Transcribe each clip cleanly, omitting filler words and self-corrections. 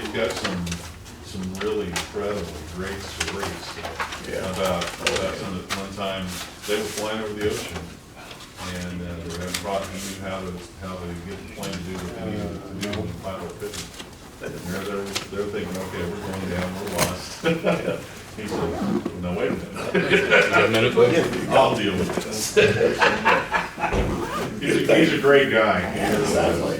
we've got some really incredibly great stories about one time they were flying over the ocean, and they were having problems. He knew how to get the plane to do what they needed to do when the pilot couldn't. And they're thinking, okay, we're going down, we're lost. He said, no, wait a minute. I'll deal with this. He's a great guy. Exactly.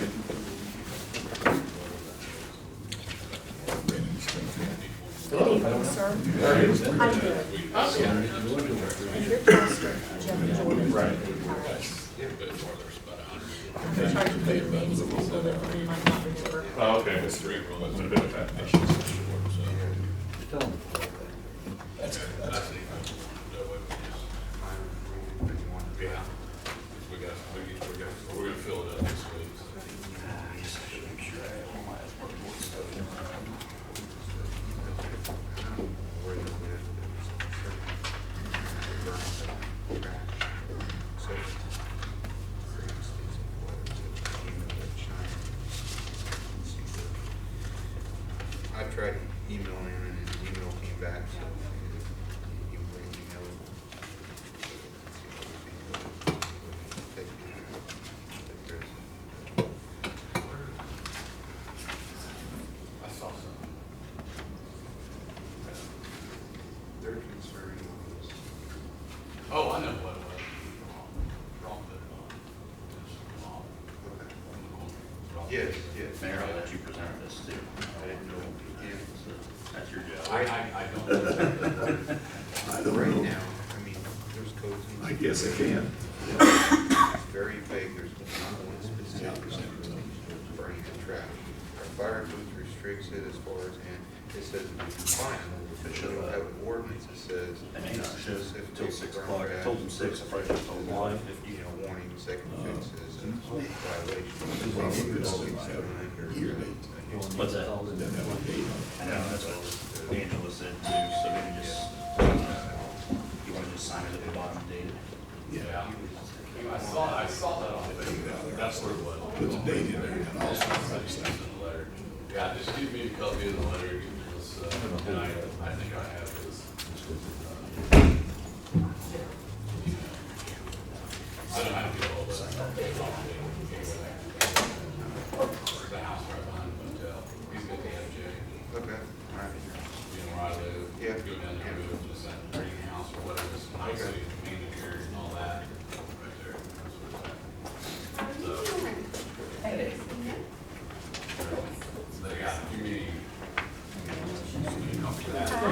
Good evening, sir. I'm good. And your pastor, Jeff Jordan. Right. I'm trying to pay the names of people that we might not remember. Oh, okay. That's three. That's a bit of that. Yeah. We're gonna fill it up next week. I tried emailing him and his email came back, so he will email him. I saw something. Their concern was, Oh, I know what it was. Wrong bit. yes, yes. Mayor, I'll let you present this too. I didn't know. Yeah. That's your job. I don't know. Right now, I mean, there's codes. I guess I can. It's very vague, there's not one specific burning the trash. Our fire code restricts it as far as, and it says we fine. But you don't have an ordinance that says. They may not show specific till 6 burn o'clock. I trash, told them 6, I probably should have told them 1. you know, warning, second offenses, and violations. What's that? I know, that's what Angela said too, so maybe just, you want to just sign it at the bottom and date it? Yeah. I saw that on Facebook. That's where it was. Put the date in there and also. Yeah, just give me a copy of the letter. Give me this, and I think I have this. I don't have to get all this. The house right behind the hotel. He's got the FJ. Okay, all right. You know where I live. Yeah. Go down there, go to just that greenhouse or whatever. It's nice, Okay. manicured and all that. Right there. That's where it's at. So they got community.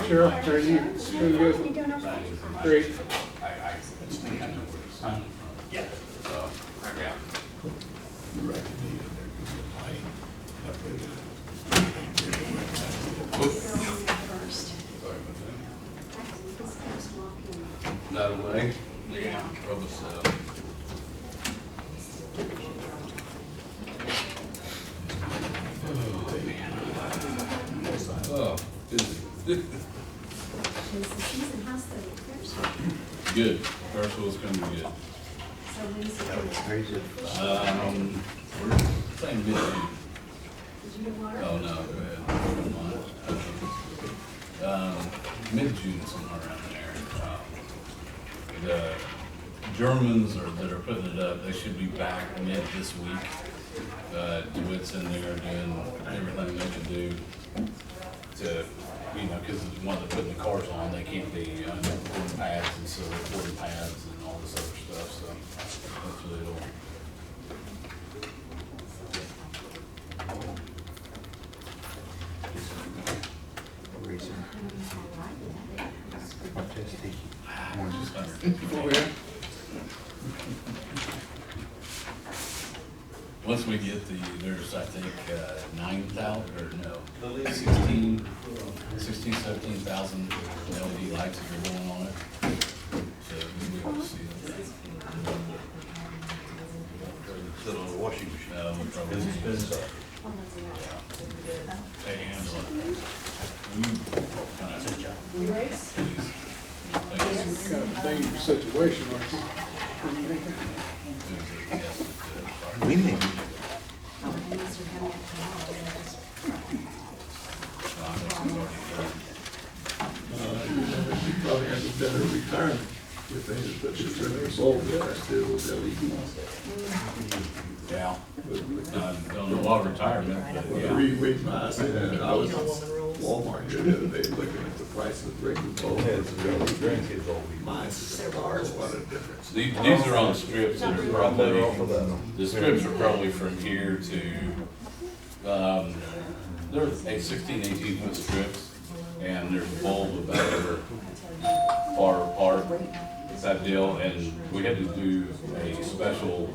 Sure, how are you? Doing good? Great. I think I know where it's from. Yeah. So, yeah. You write the date in there, because you're lying. That way Sorry about that. That away? Yeah. Rub us up. Oh, busy. Is the season, how's the repairs? Good. First coming good. So when's it? We're saying mid-June. Did you get water? Oh, no, go ahead. Mid-June, somewhere around there. The Germans that are putting it up, they should be back mid this week. DeWitt's in there doing everything they can do to, because one of the putting the cars on, they can't be putting pads and so putting pads and all this other stuff, so hopefully it'll. Once we get there's I think 9,000 or no, 17,000 LED lights that are going on it. So we'll be able to see them. Sit on a washing machine. We probably Hey, Angela. You race? Kind of dangerous situation, aren't you? We need. retirement. If they had put this in their bulb, that still was LED. Yeah. I don't know what retirement, but Well, the yeah. reason why I say that, I was in Walmart here the other day looking at the price of regular bulbs. Mine's what a difference. These are on strips that are probably, the strips are probably from here to, they're 16, 18 foot strips, and there's a bulb about over far apart, that deal, and we had to do a special,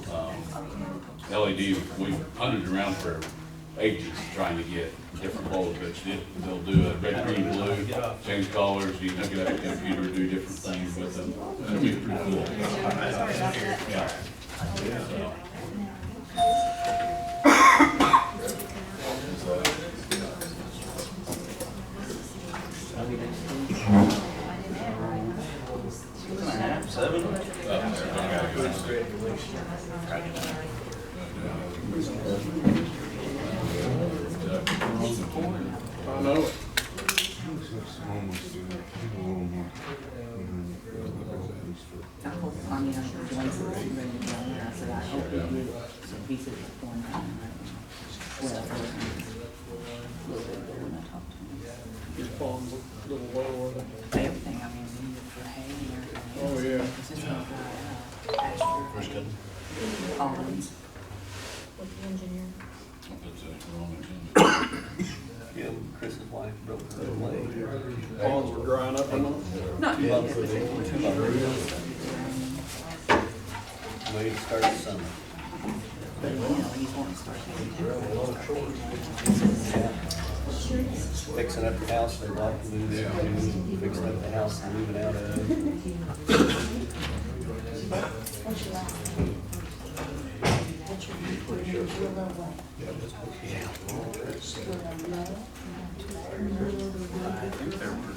LED, we hunted around for ages trying to get different bulbs, but they'll do a red, green, blue, change colors, you hook it up to the computer, do different things with them. It'll be pretty cool. Yeah. So. Seven? I know it. I hope, I mean, I'm Joyce is ready to go, and I said, I hope you get some pieces of one time right now. Well, a little bit better when I talk to him. Just falling a little lower. Everything, I mean, we need it for hay and everything. Oh, yeah. It's just gonna dry out. Pasture. Almonds. With the engineer. That's a wrong agenda. Yeah, Chris's wife broke her leg. Ponds were drying up on them. Not yet. Ready to start the summer. But, you know, he's wanting to start. Fixing up the house they bought, fixing up the house they're moving out of. What's your last name? What's your real low way? I think there were.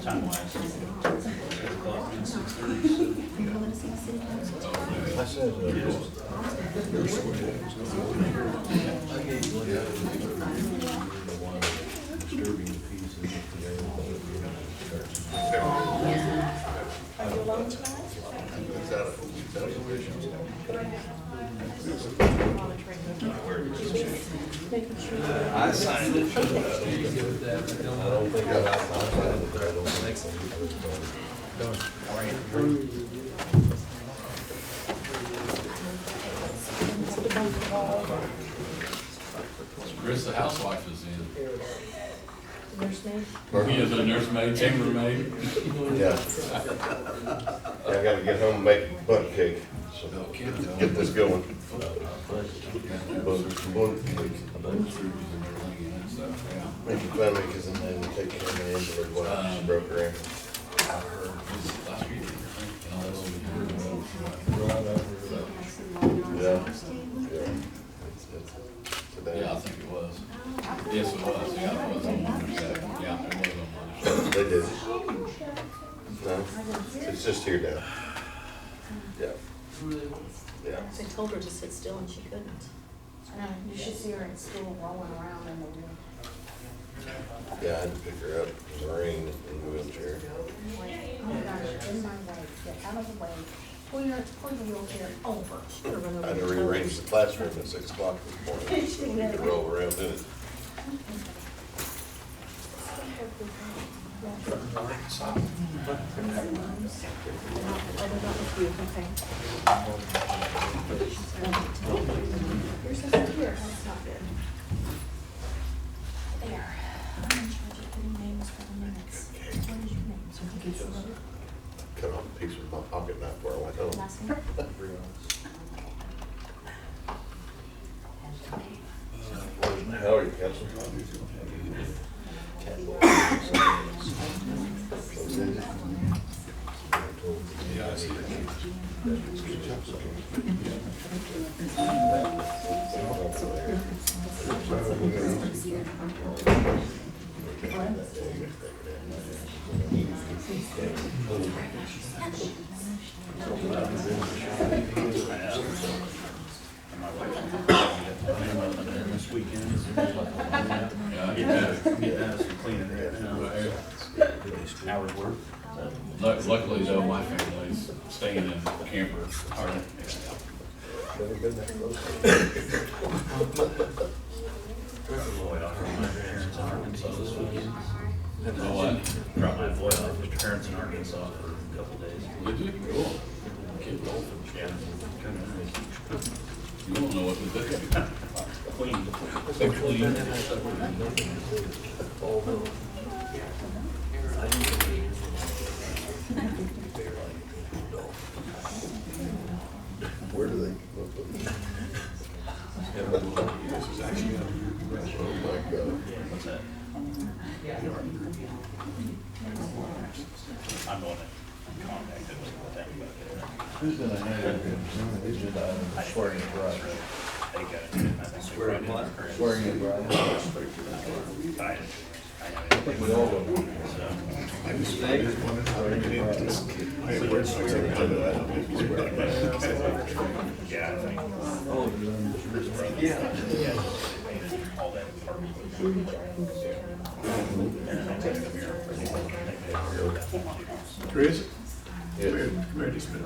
Time wise. 6:00 and 6:30. You want to see the city council? Are you alone tonight? Making sure. I signed it. Chris, the housewife is in. Nursemaid? He is a nursemaid, chambermaid. Yeah. I gotta get home and make butter cake, so get this going. Butter cake. Make it funny, because then they take care of the invalid when she broke her ankle. Yeah. Today. Yeah, I think it was. Yes, it was. Yeah, it was on Mother's Day. Yeah, it was on Mother's Day. They did. No, it's just here now. Yeah. Yeah. They told her to sit still and she couldn't. You should see her in school rolling around in the room. Yeah, I had to pick her up in the rain in the wheelchair. Oh my gosh, in my way, get out of the way, pull the wheelchair over. She could have run over I had to your rearrange toes. the classroom at 6 o'clock this morning. You could roll around in it. Here's this up here, that's not good. There, I'm in charge of putting names for the minutes. What is your name? So you can get some. Cut off a piece with my pocket knife where I went home. Last name? How are you, Council? Yeah, I see This weekend. Get that, cleaning right now. Hours work? Luckily though, my family's staying in camper. All right. Boy, I'll drop my parents in Arkansas this weekend. Know what? Drop my boy off with parents in Arkansas for a couple days. Did you? Cool. Yeah. You don't know what to do. Clean. So clean. Where do they? This is actually, oh my God. What's that? I'm going to contact them with them about it. Who's gonna handle the agenda item, swearing in bride? They got it, I think they brought in their current. Swearing in bride? I think We all will. so. I just wanted to bring it in. I have words like that. I don't know if he's right. Yeah, I think. Yeah. All that apartment. Chris? Yeah. Ready, Smith.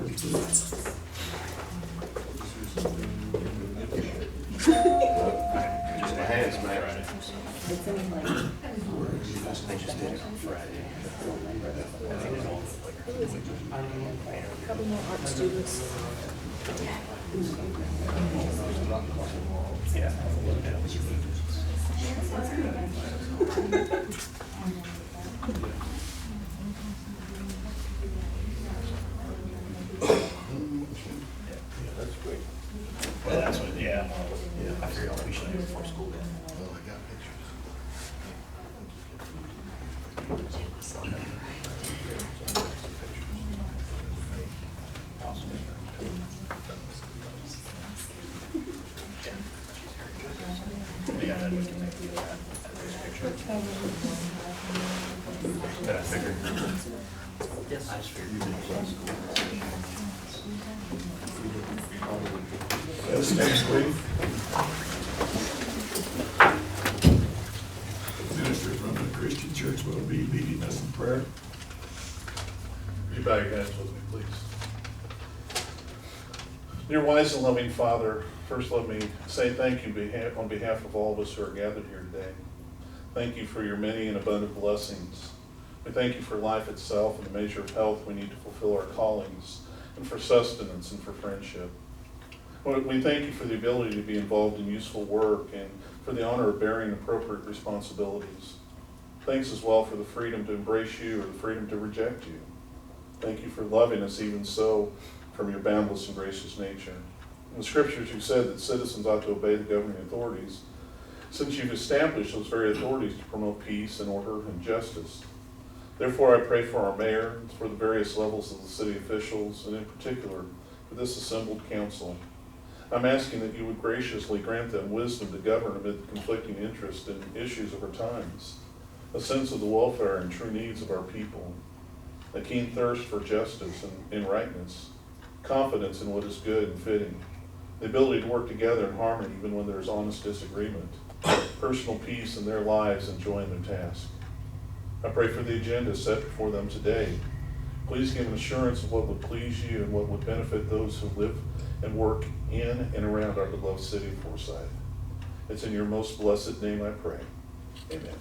Just my hands, man. It's in like, They just did it on Friday. Couple more art students. Yeah. That's great. Well, that's what, yeah. I figured we should do it before school then. Well, I got pictures. Yeah, that we can make that. But I figured. Yes. I just figured we did it before school. Yes, next week. The minister from the Christian church will be leading us in prayer. You bow your heads with me, please. Dear wise and loving Father, first let me say thank you on behalf of all of us who are gathered here today. Thank you for your many and abundant blessings. We thank you for life itself and the measure of health we need to fulfill our callings, and for sustenance and for friendship. We thank you for the ability to be involved in useful work and for the honor of bearing appropriate responsibilities. Thanks as well for the freedom to embrace you or the freedom to reject you. Thank you for loving us even so from your boundless and gracious nature. In the scriptures you said that citizens ought to obey the governing authorities, since you've established those very authorities to promote peace and order and justice. Therefore I pray for our mayor, and for the various levels of the city officials, and in particular for this assembled council. I'm asking that you would graciously grant them wisdom to govern amid the conflicting interests and issues of our times, a sense of the welfare and true needs of our people, a keen thirst for justice and rightness, confidence in what is good and fitting, the ability to work together in harmony even when there is honest disagreement, personal peace in their lives and joy in their task. I pray for the agenda set before them today. Please give an assurance of what would please you and what would benefit those who live and work in and around our beloved city of Forsyth. It's in your most blessed name I pray. Amen.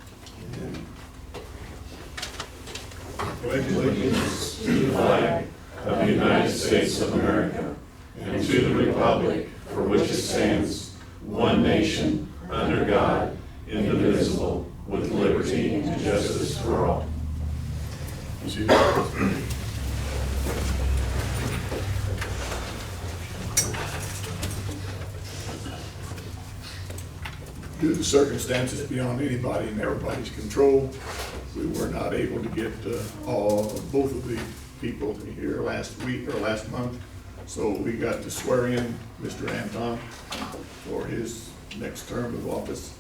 Pledge allegiance To the flag of the United States of America and to the republic for which it stands, one nation, under God, indivisible, with liberty and justice for all. Due to circumstances beyond anybody and everybody's control, we were not able to get both of the people here last week or last month. So we got to swear in Mr. Anton for his next term of office.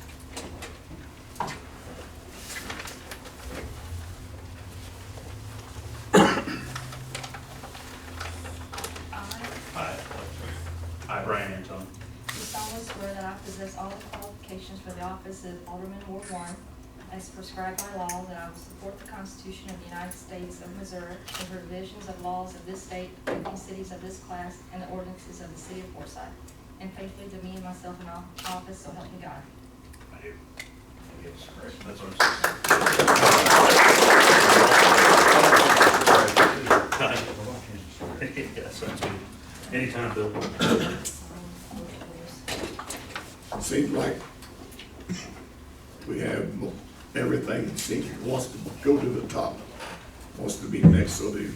I, Brian Anton, Do solemnly swear that I possess all the qualifications for the office of Alderman Ward 1, as prescribed by law, that I will support the Constitution of the United States of Missouri, the provisions of laws of this state, the cities of this class, and the ordinances of the city of Forsyth, and faithfully demean myself in office, so help me God. I do. Yes, great. That's what I'm saying. Yeah, sounds good. Anytime, Bill. Seems like we have everything that seems wants to go to the top, wants to be next, so they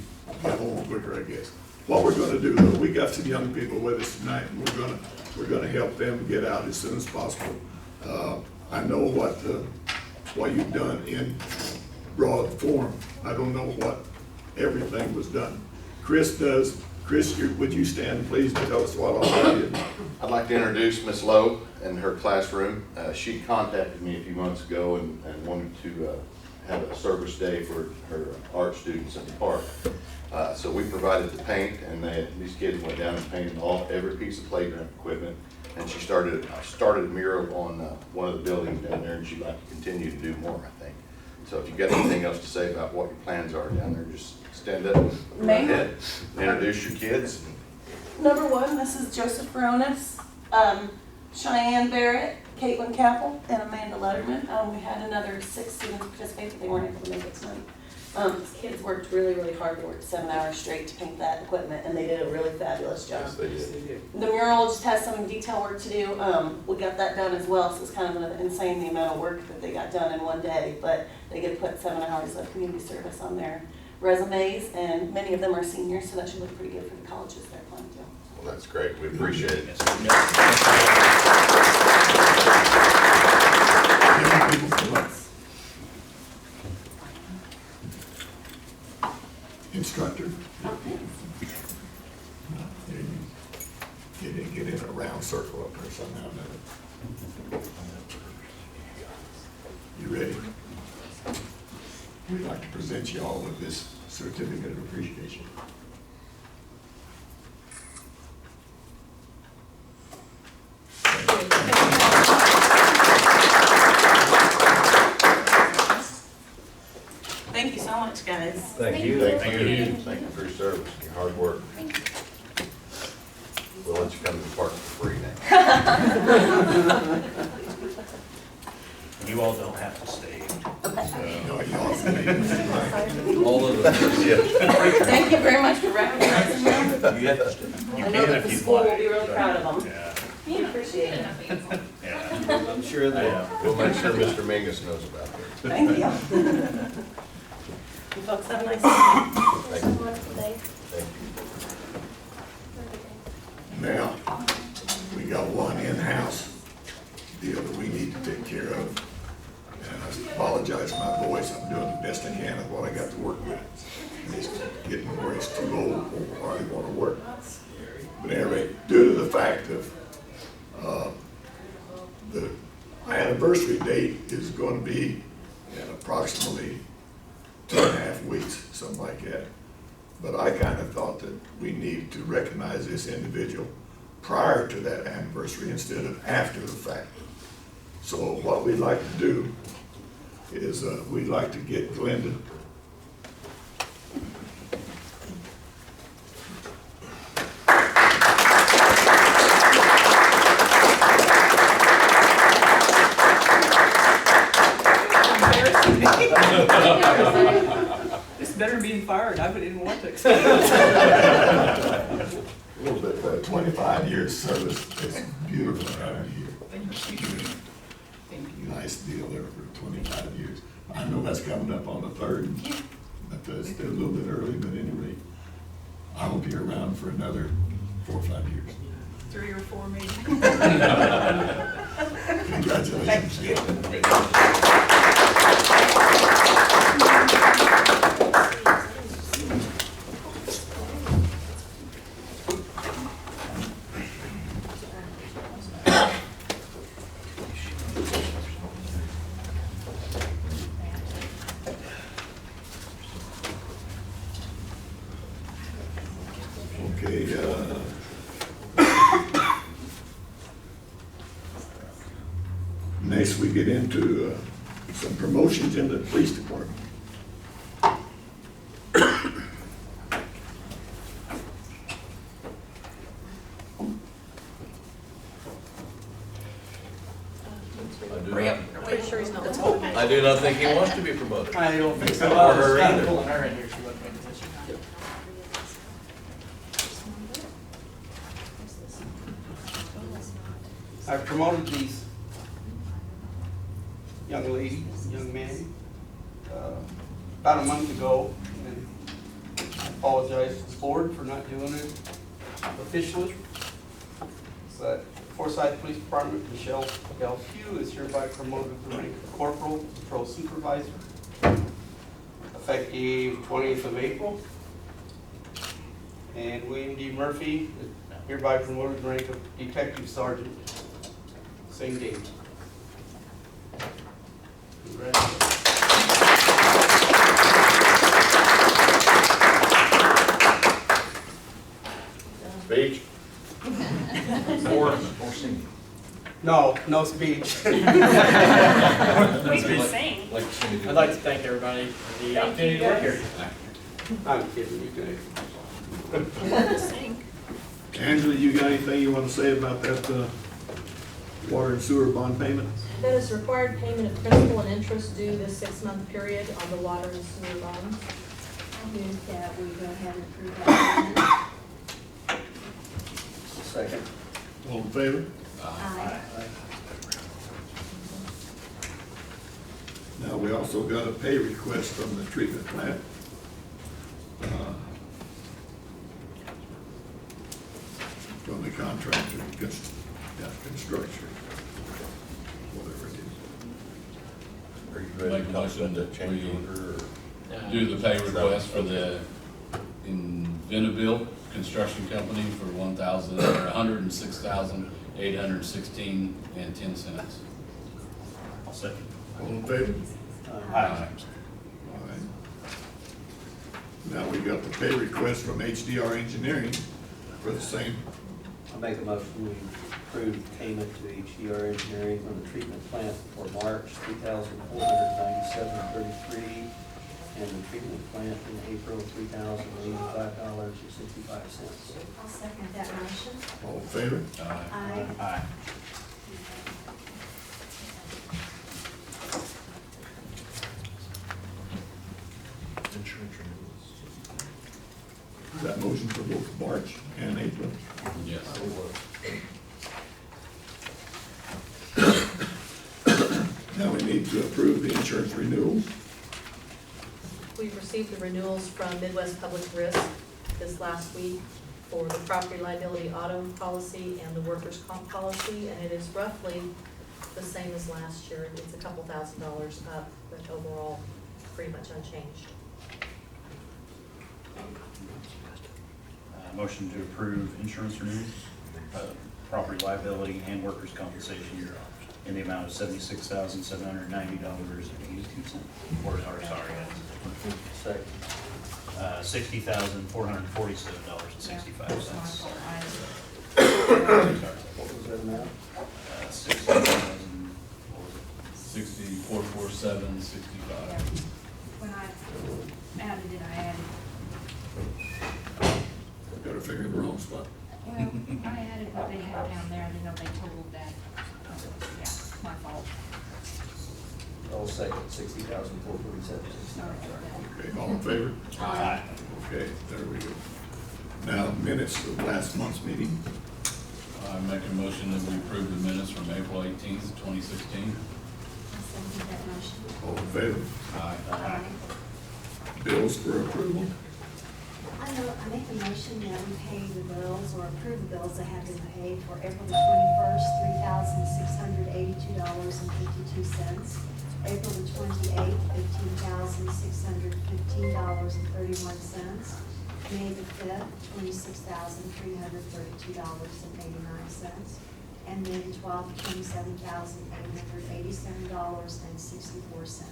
get home quicker, I guess. What we're gonna do, though, we got some young people with us tonight, and we're gonna help them get out as soon as possible. I know what you've done in broad form. I don't know what everything was done. Chris does. Chris, would you stand, please, and tell us what all you did? I'd like to introduce Miss Lowe and her classroom. She contacted me a few months ago and wanted to have a service day for her art students in the park. So we provided the paint, and these kids went down and painted every piece of playground equipment. And she started a mural on one of the buildings down there, and she'd like to continue to do more, I think. So if you've got anything else to say about what your plans are down there, just stand up and go ahead, introduce your kids. Number one, this is Joseph Baronis, Cheyenne Barrett, Caitlin Capel, and Amanda Letterman. We had another 6 students participate, but they weren't able to make it tonight. These kids worked really, really hard. They worked 7 hours straight to paint that equipment, and they did a really fabulous job. Yes, they did. The mural just has some detail work to do. We got that done as well, so it's kind of insane the amount of work that they got done in one day, but they get to put 7 hours of community service on their resumes, and many of them are seniors, so that should look pretty good for the colleges they're applying to. Well, that's great. We appreciate it. Instructor. Get in a round circle up there somehow. You ready? We'd like to present you all with this certificate of appreciation. Thank you so much, guys. Thank you. Thank you. Thank you for your service, your hard work. We'll let you come to the park for free now. You all don't have to stay. All of them. Thank you very much for recognizing them. You I know that the school will be really proud of them. Yeah. We appreciate it. Yeah. I'm sure they are. We'll make sure Mr. Mingus knows about it. Thank you. You folks have a nice day. Thank you. Thank you. Now, we got one in-house deal that we need to take care of. And I apologize for my voice. I'm doing the best I can of what I got to work with. And it's getting where it's too old or hardly want to work. But anyway, due to the fact of the anniversary date is going to be in approximately 2.5 weeks, something like that. But I kind of thought that we needed to recognize this individual prior to that anniversary instead of after the fact. So what we'd like to do is we'd like to get Glenda. It's better than being fired. I didn't want to accept A little bit, 25 years service. It's beautiful out here. Nice deal there for 25 years. I know that's coming up on the 3rd, but it's still a little bit early, but anyway, I will be around for another 4 or 5 years. 3 or 4 maybe. Congratulations. Okay, next we get into some promotions in the police department. Pretty sure he's not. I do not think he wants to be promoted. I don't think so. Or her either. Pulling her in here, she wasn't paying attention. I promoted these young lady, young man, about a month ago, and I apologize to the board for not doing it officially. But Forsyth Police Department, Michelle Pugh is hereby promoted to the rank of Corporal, Patrol Supervisor, effective 20th of April. And William D. Murphy is hereby promoted to the rank of Detective Sergeant, same date. Congratulations. Speech? Or singing. No, no speech. We can sing. Like singing. I'd like to thank everybody for the opportunity to work here. I'm kidding, you guys. Sing. Angela, you got anything you want to say about that water and sewer bond payment? That is required payment of principal and interest due this 6-month period on the water and sewer bonds. I'll move that we go ahead and approve that. Second. All in favor? Aye. Now, we also got a pay request from the treatment plant. From the contractor, construction, whatever it is. Are you ready Make to a talk motion about that the change we order? Or? do the pay request for the Inventabil Construction Company for $106,816.10. I'll second. All in favor? Aye. All right. Now, we got the pay request from HDR Engineering for the same. I'll make a motion, we approve payment to HDR Engineering on the treatment plant for March, $3,497.33, and the treatment plant in April, $3,085.65. I'll second that motion. All in favor? Aye. Aye. Insurance renewals. Is that motion for both March and April? Yes. Now we need to approve the insurance renewals. We've received the renewals from Midwest Public Risk this last week for the property liability auto policy and the workers' comp policy, and it is roughly the same as last year. It's a couple $1,000s up, but overall, pretty much unchanged. Motion to approve insurance renewals, property liability and workers' compensation in the amount of $76,790.82. Or sorry, Second. $60,447.65. What was that amount? 6447.65. When I added it, I added, Got to figure the wrong spot. well, I added what they had down there, I didn't know they totaled that. Yeah, my fault. I'll second, $60,447.65. Sorry about that. Okay, all in favor? Aye. Okay, there we go. Now, minutes of last month's meeting. I make a motion that we approve the minutes from April 18th, 2016. I'll second that motion. All in favor? Aye. Aye. Bills for approval. I make a motion that we pay the bills or approve the bills that have been paid for April the 21st, $3,682.52. April the 28th, $15,615.31. May the 5th, $26,332.89. And May the 12th, $27,887.64.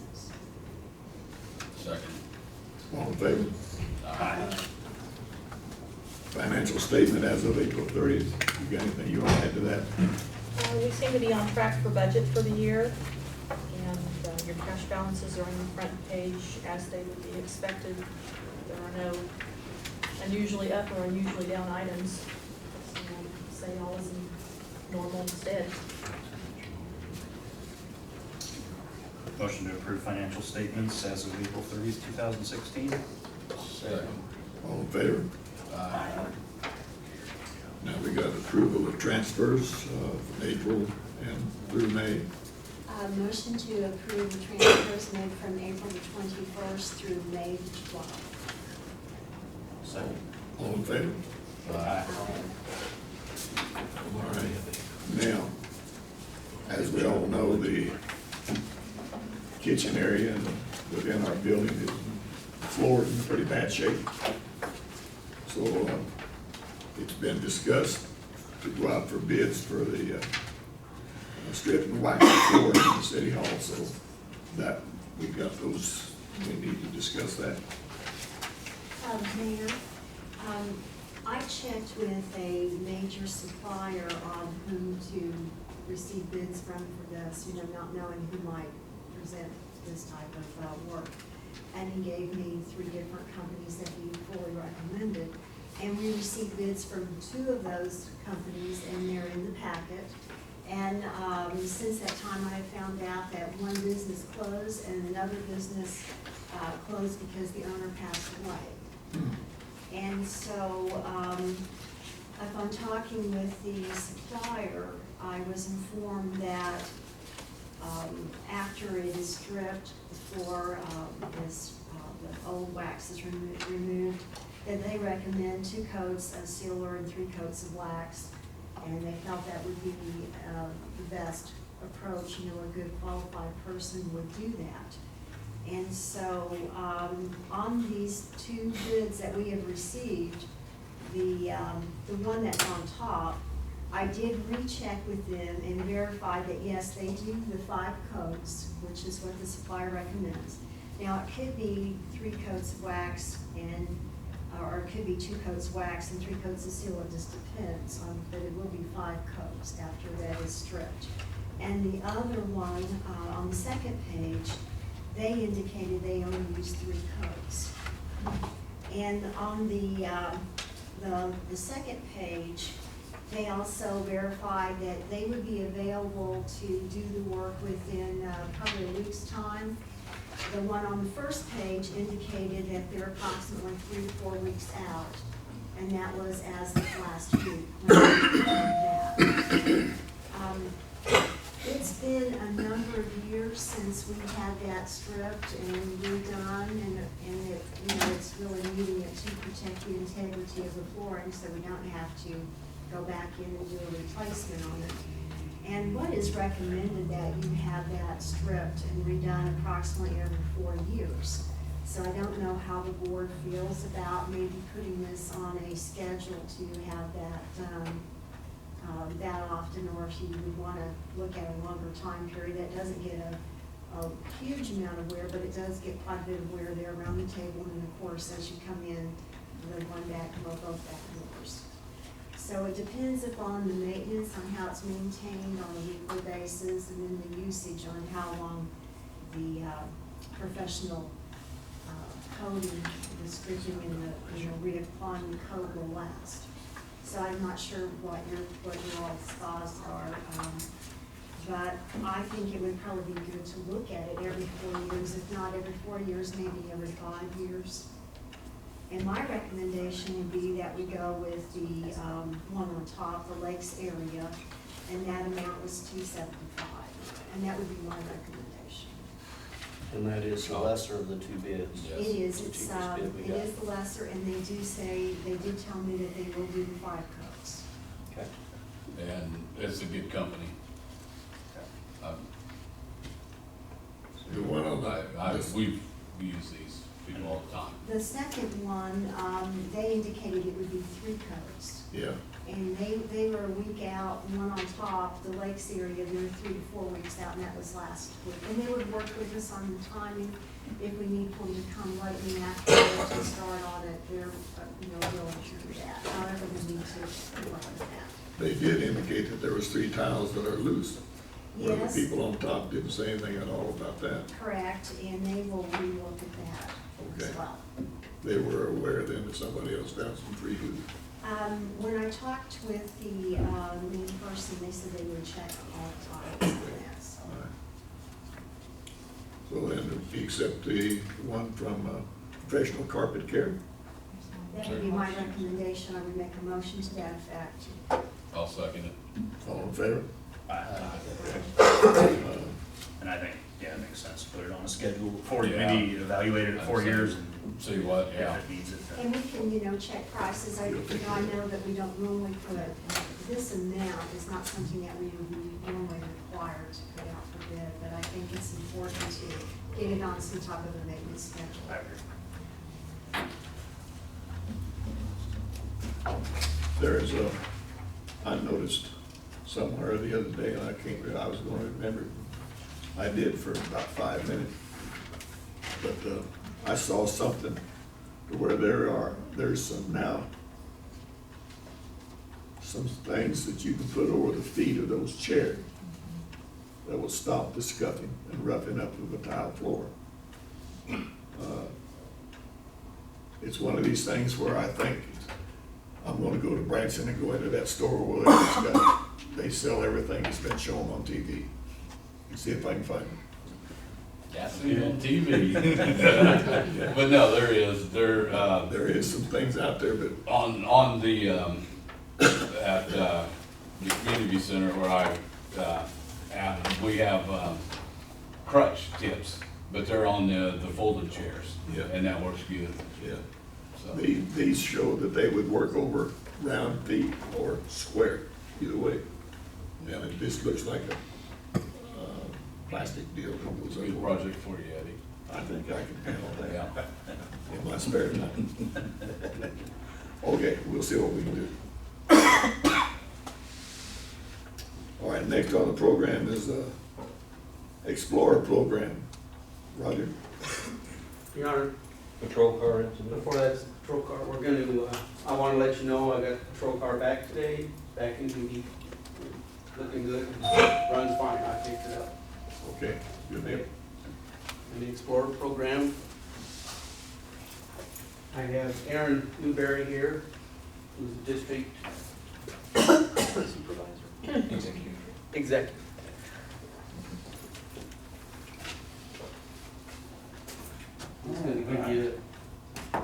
Second. All in favor? Aye. Financial statement as of April 30th. You got anything you want to add to that? We seem to be on track for budget for the year. And your cash balances are on the front page as they would be expected. There are no unusually up or unusually down items. So say all is in normal stead. Motion to approve financial statements as of April 30th, 2016. All in favor? Now we got approval of transfers from April and through May. Motion to approve the transfers made from April the 21st through May the 12th. Second. All in favor? Aye. All right. Now, as we all know, the kitchen area within our building is floored in pretty bad shape. So it's been discussed to go out for bids for the strip and wax floor in the city hall. So that we got those. We need to discuss that. Mayor, I checked with a major supplier on whom to receive bids from for this, not knowing who might present this type of work. And he gave me 3 different companies that he fully recommended. And we received bids from 2 of those companies, and they're in the packet. And since that time, I have found out that one business closed and another business closed because the owner passed away. And so upon talking with the supplier, I was informed that after it is stripped, the floor the old wax is removed, that they recommend 2 coats of sealer and 3 coats of wax. And they felt that would be the best approach. A good qualified person would do that. And so on these 2 bids that we have received, the one that's on top, I did recheck with them and verify that yes, they do the 5 coats, which is what the supplier recommends. Now it could be 3 coats of wax or it could be 2 coats of wax and 3 coats of seal. It just depends on, but it will be 5 coats after that is stripped. And the other one on the second page, they indicated they only use 3 coats. And on the second page, they also verified that they would be available to do the work within probably a week's time. The one on the first page indicated that they're approximately 3 to 4 weeks out, and that was as of last week. It's been a number of years since we had that stripped and redone, and it's really needing it to protect the integrity of the flooring, so we don't have to go back in and do a replacement on it. And what is recommended that you have that stripped and redone approximately every 4 years. So I don't know how the board feels about maybe putting this on a schedule to have that done that often, or if you would want to look at a longer time period. That doesn't get a huge amount of wear, but it does get quite a bit of wear there around the table, and of course as you come in, the one back, both back doors. So it depends upon the maintenance, on how it's maintained on a weekly basis, and then the usage on how long the professional coating, the stripping and the reapplying the coat will last. So I'm not sure what your all's thoughts are, but I think it would probably be good to look at it every 4 years, if not every 4 years, maybe every 5 years. And my recommendation would be that we go with the one on top, the lakes area, and that amount was $275, and that would be my recommendation. And that is the lesser of the 2 bids. It is, The it's, cheapest bid we it got. is the lesser, and they did tell me that they will do the 5 coats. Okay. And it's a good company. The one on we use these people all the time. The second one, they indicated it would be 3 coats. Yeah. And they were a week out, and one on top, the lakes area, they were 3 to 4 weeks out, and that was last week. And they would work with us on the timing, if we need for them to come right in after to start on it, they're, willing to do that. However, we need to work with that. They did indicate that there was 3 tiles that are loose. Where the Yes. people on top didn't say anything at all about that. Correct, and they will relook at that as Okay. well. They were aware then that somebody else found some free food. When I talked with the main person, they said they would check all the time on that, so. So then, except the one from Professional Carpet Care, That would be my recommendation, I would make a motion to that effect. I'll second it. all in favor? And I think, yeah, it makes sense, put it on a schedule, Yeah. maybe evaluate it in 4 years and See what, if yeah. it needs it. then- And we can, check prices, I know that we don't normally put, this amount is not something that we would normally require to put out for bid, but I think it's important to get it on some type of a maintenance schedule. I agree. there's a, I noticed somewhere the other day, and I was going to remember, I did for about 5 minutes. But I saw something to where there's some things that you can put over the feet of those chairs that will stop the scuffing and roughing up of the tile floor. It's one of these things where I think I'm gonna go to Branson and go into that store where they sell everything that's been shown on TV and see if I can find it. That's on TV. But no, there is some things out there, but on the, at the community center where we have crutch tips, but they're on the folded chairs. Yeah. And that works good. yeah. So, These show that they would work over round feet or square, either way. Yeah, and this looks like a plastic deal that goes good over. project for you, Eddie. I think I can handle that Yeah. in my spare time. Okay, we'll see what we can do. All right, next on the program is Explorer program. Roger? Your Honor, Patrol car incident. before that's patrol car, we're gonna, I wanna let you know, I got the patrol car back today, back in duty, looking good, runs fine, I picked it up. Okay, good deal. In the Explorer program, I have Aaron Newberry here, who's the district supervisor. Executive. He's gonna give you,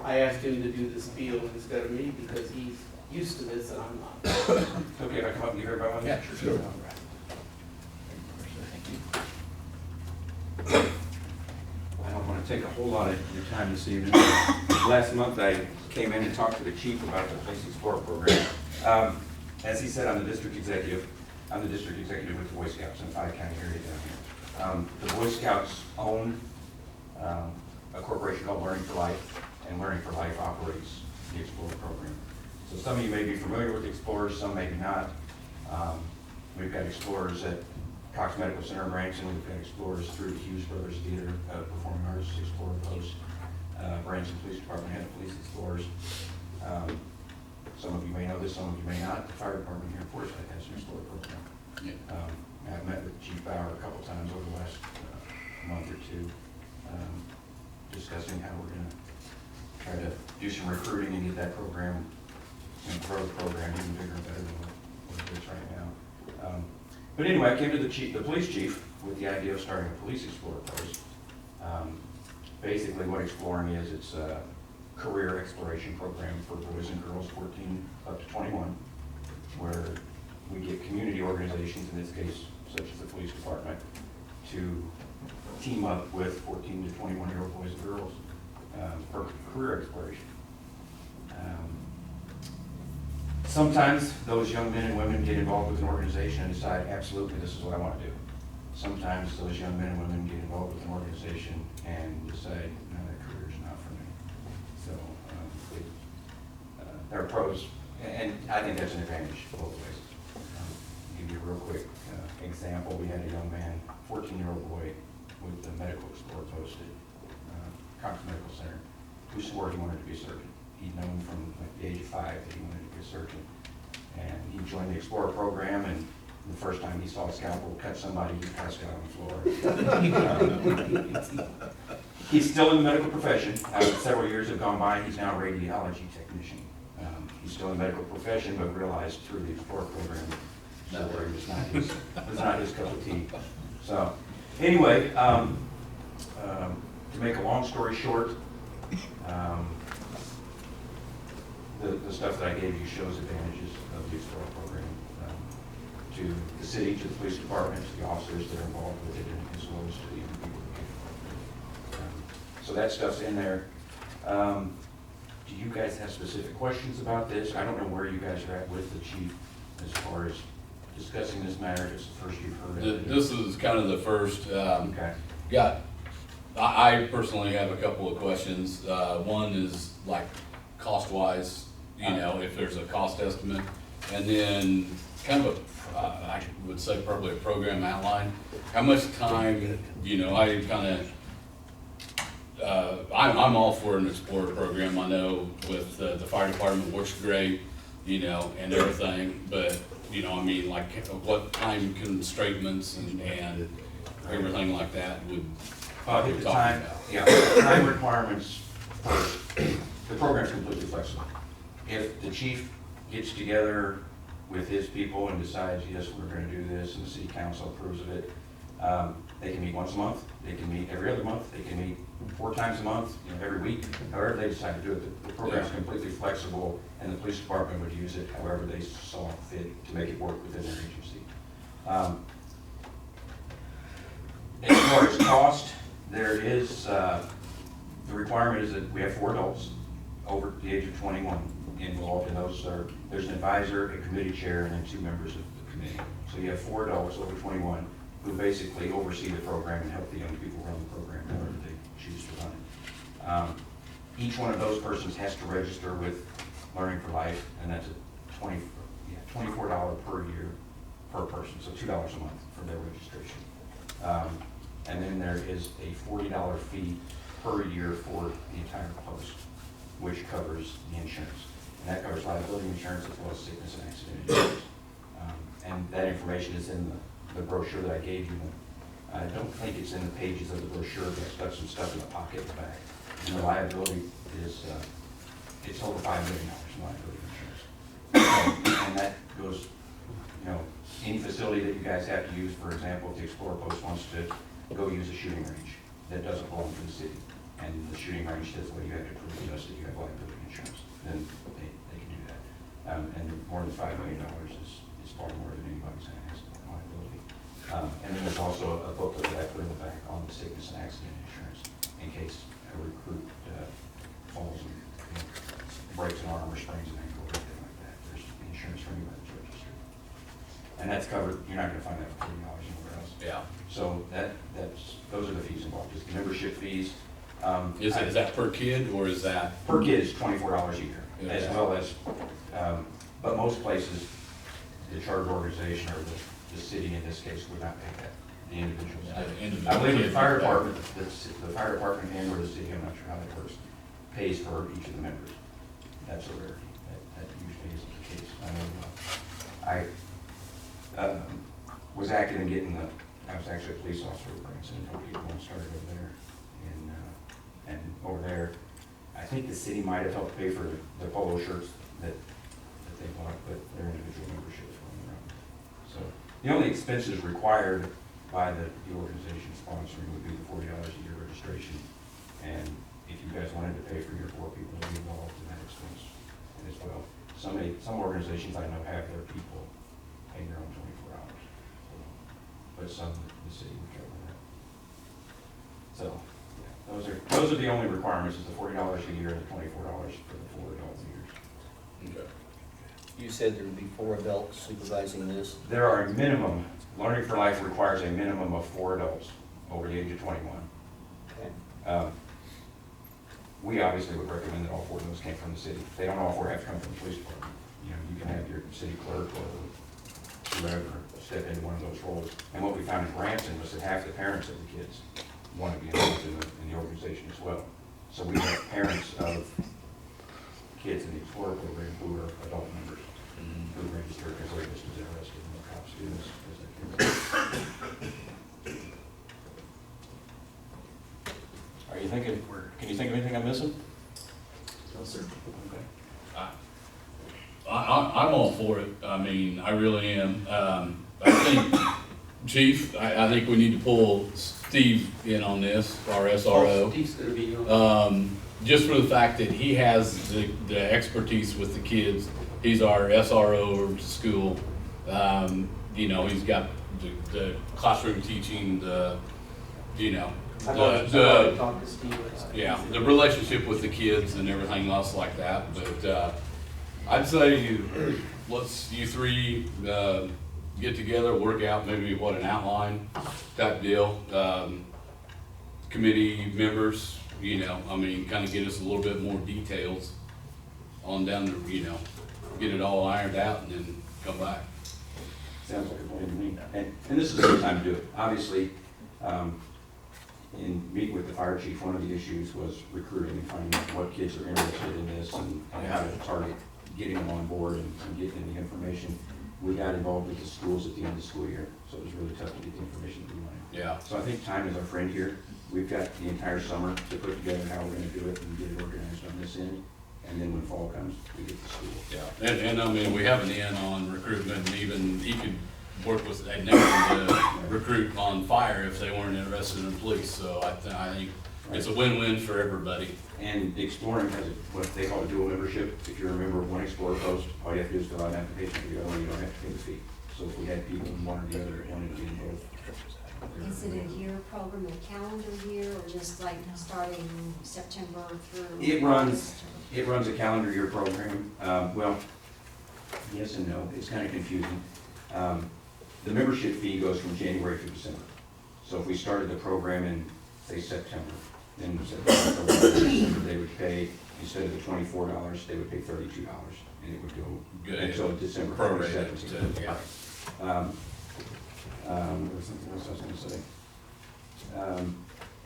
I asked him to do the spiel instead of me because he's used to this and I'm not. Okay, if I come up and you hear about one? Yeah, sure. I don't want to take a whole lot of your time this evening. Last month, I came in and talked to the chief about the Police Explorer program. As he said, I'm the district executive. I'm the district executive with the Boy Scouts in the 5-county area down here. The Boy Scouts own a corporation called Learning for Life, and Learning for Life operates the Explorer program. So some of you may be familiar with Explorers, some maybe not. We've got Explorers at Cox Medical Center in Branson. We've got Explorers through the Hughes Brothers Theater, Performing Arts Explorer Post. Branson Police Department had Police Explorers. Some of you may know this, some of you may not. The fire department here in Forsyth has an Explorer program. Yeah. I've met with Chief Bauer a couple times over the last month or two, discussing how we're going to try to do some recruiting and get that program and grow the program even bigger and better than what it is right now. But anyway, I came to the police chief with the idea of starting a Police Explorer post. Basically what exploring is, it's a career exploration program for boys and girls 14 up to 21, where we get community organizations, in this case such as the police department, to team up with 14 to 21-year-old boys and girls for career exploration. Sometimes those young men and women get involved with an organization and decide, absolutely, this is what I want to do. Sometimes those young men and women get involved with an organization and decide, no, that career is not for me. So there are pros, and I think that's an advantage both ways. Give you a real quick example. We had a young man, 14-year-old boy, with the Medical Explorer post at Cox Medical Center, who swore he wanted to be a surgeon. He'd known from like the age of 5 that he wanted to be a surgeon. And he joined the Explorer program, and The first time he saw a scalpel cut somebody, he passed out on the floor. He's still in the medical profession. Several years have gone by. He's now a radiology technician. He's still in the medical profession, but realized through the Explorer program that it was not his cup of tea. So, anyway, to make a long story short, the stuff that I gave you shows advantages of the Explorer program to the city, to the police department, to the officers that are involved with it, as well as to the young people. So that stuff's in there. Do you guys have specific questions about this? I don't know where you guys are at with the chief as far as discussing this matter, if it's the first you've heard of it. This is kind of the first. Okay. I personally have a couple of questions. One is like cost-wise, you know, if there's a cost estimate, and then kind of I would say probably a program outline. How much time, you know, I kind of, I'm all for an Explorer program. I know with the fire department works great, you know, and everything, but, you know, I mean, like what time constraints and everything like that would The time, time requirements first. The program's completely flexible. If the chief gets together with his people and decides, yes, we're gonna do this, and the city council approves of it, they can meet once a month, they can meet every other month, they can meet 4 times a month, you know, every week, however they decide to do it. The program's completely flexible, and the police department would use it however they saw fit to make it work within their agency. As far as cost, there is, the requirement is that we have 4 adults over the age of 21 involved, and there's an advisor, a committee chair, and then 2 members of the committee. So you have 4 adults over 21 who basically oversee the program and help the young people run the program however they choose to run it. Each one of those persons has to register with Learning for Life, and that's a $24 per year per person, so $2 a month for their registration. And then there is a $40 fee per year for the entire post, which covers the insurance. And that covers liability insurance as well as sickness and accident insurance. And that information is in the brochure that I gave you. I don't think it's in the pages of the brochure, but I've got some stuff in the pocket in the back. And the liability is, it's over $5 million in liability insurance. And that goes, you know, any facility that you guys have to use, for example, if the Explorer Post wants to go use a shooting range that doesn't belong to the city, and the shooting range says, well, you have to prove to us that you have liability insurance, then they can do that. And more than $5 million is far more than anybody's has liability. And then there's also a booklet that I put in the back on the sickness and accident insurance in case a recruit falls and, you know, breaks an arm or sprains an ankle or anything like that. There's insurance for anybody that's registered. And that's covered. You're not going to find that for $40 anywhere else. Yeah. So those are the fees involved, just the membership fees. Is that per kid, or is that? Per kid is $24 a year, as well as, but most places, the charter organization or the city in this case would not pay that, the individuals. I believe the fire department, the fire department and or the city, I'm not sure how that works, pays for each of the members. That's a rarity. That usually isn't the case. I know was active in getting I was actually a police officer at Branson, and people started over there. And over there, I think the city might have helped pay for the polo shirts that they bought, but their individual memberships were on their own. So the only expenses required by the organization sponsoring would be the $40 a year registration. And if you guys wanted to pay for your 4 people to be involved in that expense as well. Some organizations I know have their people paying their own $24. But some, the city would cover that. So those are the only requirements, is the $40 a year and the $24 for the 4 adult years. Okay. You said there would be 4 adults supervising this? There are a minimum, Learning for Life requires a minimum of 4 adults over the age of 21. Okay. We obviously would recommend that all 4 of those came from the city. They don't all 4 have to come from the police department. You know, you can have your city clerk or whoever step into one of those roles. And what we found in Branson was that half the parents of the kids want to be involved in the organization as well. So we have parents of kids in the Explorer program who are adult members who register because they're just as interested in the students as they can. Are you thinking, can you think of anything I'm missing? No, sir. Okay. I'm all for it. I mean, I really am. I think, Chief, I think we need to pull Steve in on this, our SRO. Steve's gonna be on. Just for the fact that he has the expertise with the kids. He's our SRO over to school. You know, he's got the classroom teaching, I've already talked to Steve. yeah, the relationship with the kids and everything else like that. But I'd say you three get together, work out maybe an outline type deal. Committee members, I mean, kind of get us a little bit more details on down the, get it all ironed out and then come back. Sounds like a plan to me. And this is the time to do it. Obviously, in meeting with the fire chief, one of the issues was recruiting and finding out what kids are interested in this and how to target getting them on board and getting the information. We got involved with the schools at the end of the school year, so it was really tough to get the information that we wanted. Yeah. So I think time is our friend here. We've got the entire summer to put together how we're gonna do it and get it organized on this end. And then when fall comes, we get the school. Yeah, and I mean, we have an in on recruitment, and even he could work with that to recruit on fire if they weren't interested in police. So I think it's a win-win for everybody. And Exploring has what they call a dual membership. If you remember one Explorer post, all you have to do is fill out an application for the other one, you don't have to pay the fee. So if we had people in one or the other that wanted to be in both. Is it a year program, a calendar year, or just like starting September through? It runs a calendar year program. Well, yes and no. It's kind of confusing. The membership fee goes from January through December. So if we started the program in, say, September, then September, December, they would pay, instead of the $24, they would pay $32, and it would go until December 2017. Yeah. There was something else I was gonna say.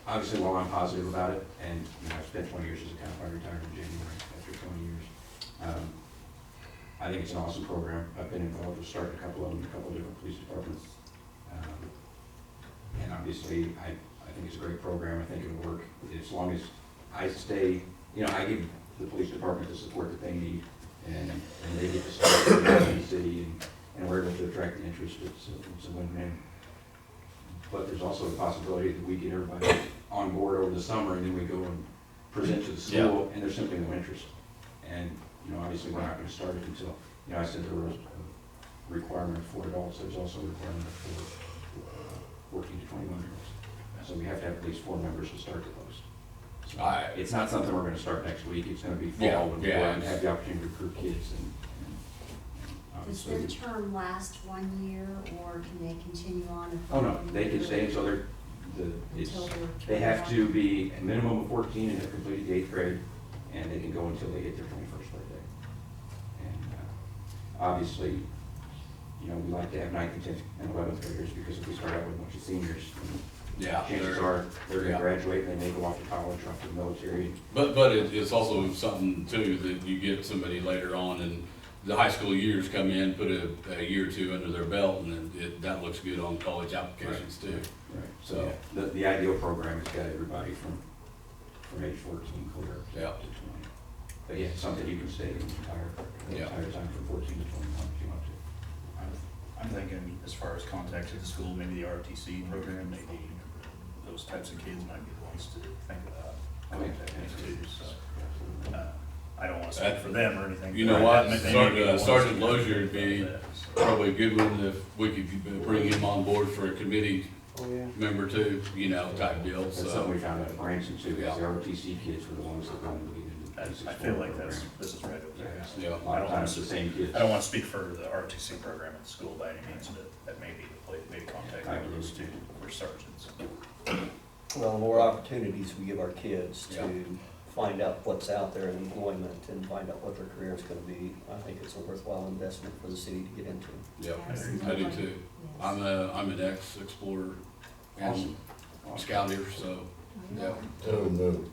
Obviously, while I'm positive about it, and I've spent 20 years as a cop, I retired in January after 20 years. I think it's an awesome program. I've been involved with starting a couple of them, a couple of different police departments. And obviously, I think it's a great program. I think it'll work as long as I stay, I give the police department the support that they need, and they get to start in the city, and we're able to attract the interest. It's a win-win. But there's also the possibility that we get everybody on board over the summer, and then we go and present to the school, and there's simply no interest. And obviously, we're not going to start it until, I said there was a requirement for adults. There's also a requirement for 14 to 21-year-olds. So we have to have at least 4 members to start the post. So it's not something we're going to start next week. It's going to be fall when we have the opportunity to recruit kids. Does their term last 1 year, or can they continue on? Oh, no, they can stay until they have to be a minimum of 14 and have completed the 8th grade, and they can go until they hit their 21st birthday. And obviously, we like to have 9th and 10th and 11th graders, because if we start out with a bunch of seniors, chances are they're going to graduate and they may go off to college or off to the military. But it's also something too that you get somebody later on and the high school years come in, put a year or 2 under their belt, and that looks good on college applications too. Right. So the ideal program has got everybody from age 14 clear up to 20. But yeah, it's something you can stay the entire time from 14 to 21 if you want to. I'm thinking as far as contact to the school, maybe the RTC program, maybe those types of kids might be the ones to think about contacting too. So I don't want to speak for them or anything. You know what, Sergeant Lozier would be probably a good one if we could bring him on board for a committee member too, type deal. That's something we found out at Branson too, because the RTC kids were the ones that wanted to get into the basic I feel like program. this is right over there. Yeah, a lot of times the same kids. I don't want to speak for the RTC program at the school by any means, but that may be the place, maybe contact one of those two for sergeants. Well, the more opportunities we give our kids to find out what's out there in employment and find out what their career is going to be, I think it's a worthwhile investment for the city to get into. Yeah, I do too. I'm an ex-explorer and scouter, so Yeah. Oh, no.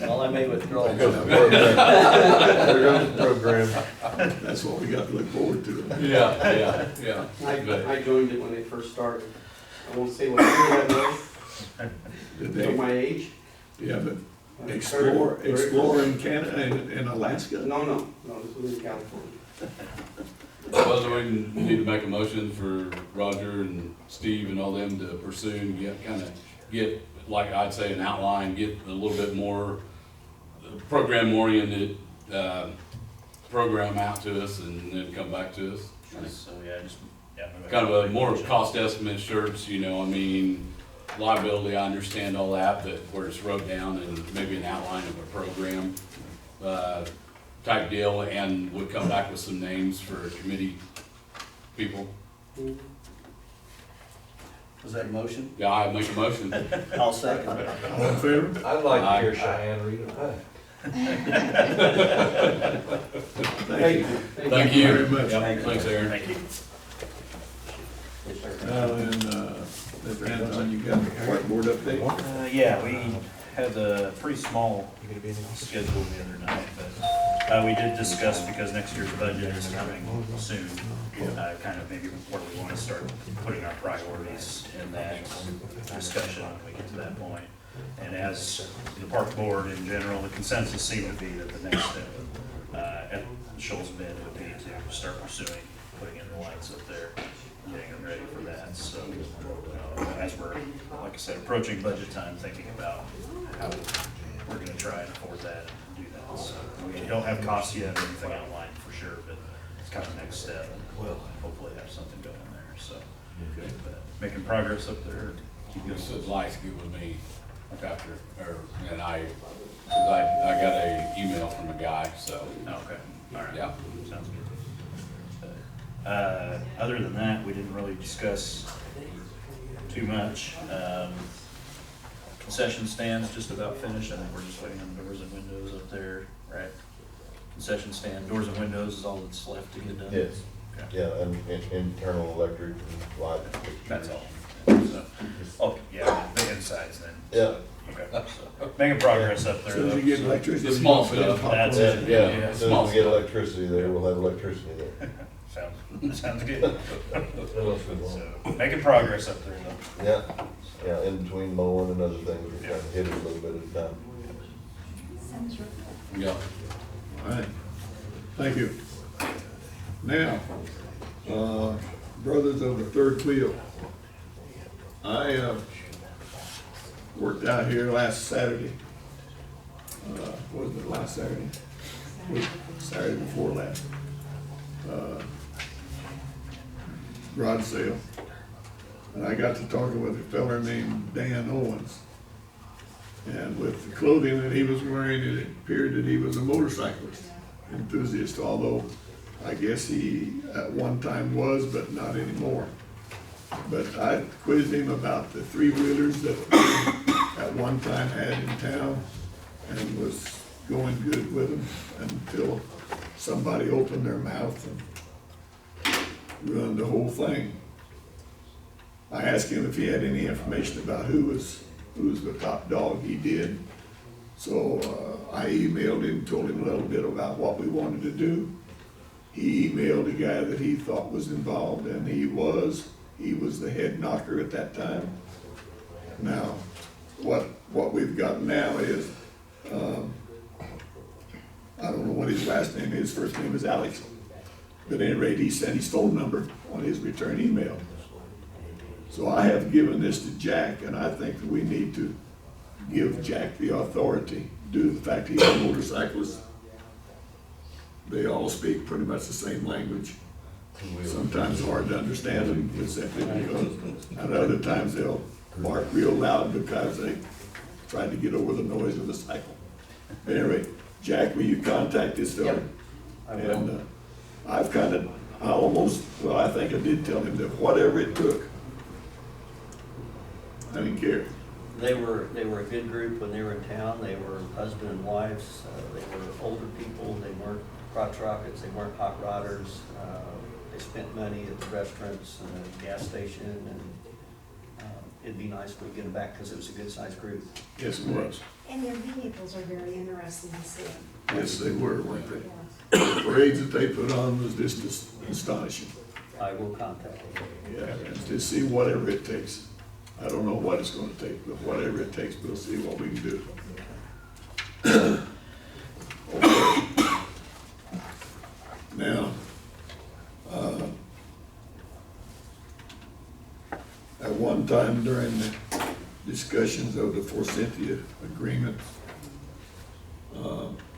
Well, I may withdraw. There goes the program. There goes the program. That's what we got to look forward to. Yeah. I joined it when it first started. I won't say what year that was, Did for they? my age. Yeah, but explore in Canada and Alaska? No, this was in California. Well, so we need to make a motion for Roger and Steve and all them to pursue and get, like I'd say, an outline, get a little bit more program-oriented, program out to us and then come back to us. So, yeah. Kind of a more cost estimate shirts, you know, I mean, liability, I understand all that, but where it's wrote down and maybe an outline of a program, type deal, and would come back with some names for committee people. Was that a motion? Yeah, I make a motion. I'll second. All in favor? I'd like to hear Cheyenne read it. Thank you. Thank you very much. Yep, thanks, Aaron. Thank you. Now then, Mr. Anton, you got a whiteboard update? Yeah, we had a pretty small schedule the other night, but we did discuss, because next year's budget is coming soon, kind of maybe where we want to start putting our priorities in that discussion when we get to that point. And as the park board in general, the consensus seemed to be that the next step at Shoals Bend would be to start pursuing putting in the lights up there, getting them ready for that. So as we're, like I said, approaching budget time, thinking about how we're going to try and afford that and do that. So we don't have costs yet or anything outlined for sure, but it's kind of the next step, and we'll hopefully have something going there. So making progress up there. This is lights get with me after, and I got a email from a guy, so. Okay, all right. Yeah. Sounds good. Other than that, we didn't really discuss too much. Concession stands just about finished. I think we're just waiting on doors and windows up there, right? Concession stand, doors and windows is all that's left to get done? Yes. Okay. Yeah, and internal electric and light. That's all. So, okay, yeah, the insides then. Yeah. Okay, so making progress up there. As soon as you get electricity. The small you put in stuff. popcorn. That's it. Yeah, Yeah, as soon small as we get stuff. electricity there, we'll have electricity there. Sounds good. What else we want? So, making progress up there though. Yeah, in between mowing and other things, we're trying to hit it a little bit at a time. Yeah. All right, thank you. Now, brothers of the third wheel. I worked out here last Saturday. Wasn't it last Saturday? Saturday before last. Garage sale. And I got to talking with a feller named Dan Owens. And with the clothing that he was wearing, it appeared that he was a motorcyclist enthusiast, although I guess he at one time was, but not anymore. But I quizzed him about the three-wheelers that we at one time had in town and was going good with them until somebody opened their mouth and ruined the whole thing. I asked him if he had any information about who was the top dog. He did. So I emailed him, told him a little bit about what we wanted to do. He emailed a guy that he thought was involved, and he was the head knocker at that time. Now, what we've got now is, I don't know what his last name is. First name is Alex. But at any rate, he sent his phone number on his return email. So I have given this to Jack, and I think that we need to give Jack the authority due to the fact he's a motorcyclist. They all speak pretty much the same language. Sometimes hard to understand them, simply because, and other times they'll bark real loud because they tried to get over the noise of the cycle. But anyway, Jack, will you contact this fella? Yep, I will. And I think I did tell him that whatever it took, I didn't care. They were a good group when they were in town. They were husband and wives. They were older people. They weren't crotch rockets. They weren't hot rodders. They spent money at the restaurants and the gas station, and it'd be nice if we get them back, because it was a good-sized group. Yes, it was. And their vehicles are very interesting to see. Yes, they were, weren't they? The parades that they put on was just astonishing. I will contact them. Yeah, and to see whatever it takes. I don't know what it's gonna take, but whatever it takes, we'll see what we can do. Okay. Now, at one time during the discussions of the Forsyth agreement,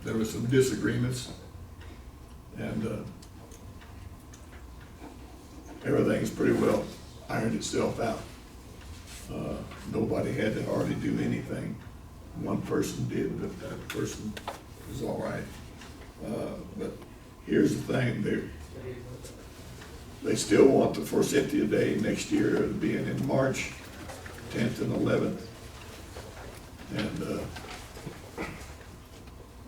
there were some disagreements, and everything's pretty well ironed itself out. Nobody had to hardly do anything. One person did, but that person was all right. But here's the thing, they still want the Forsyth Day next year being in March 10th and 11th. And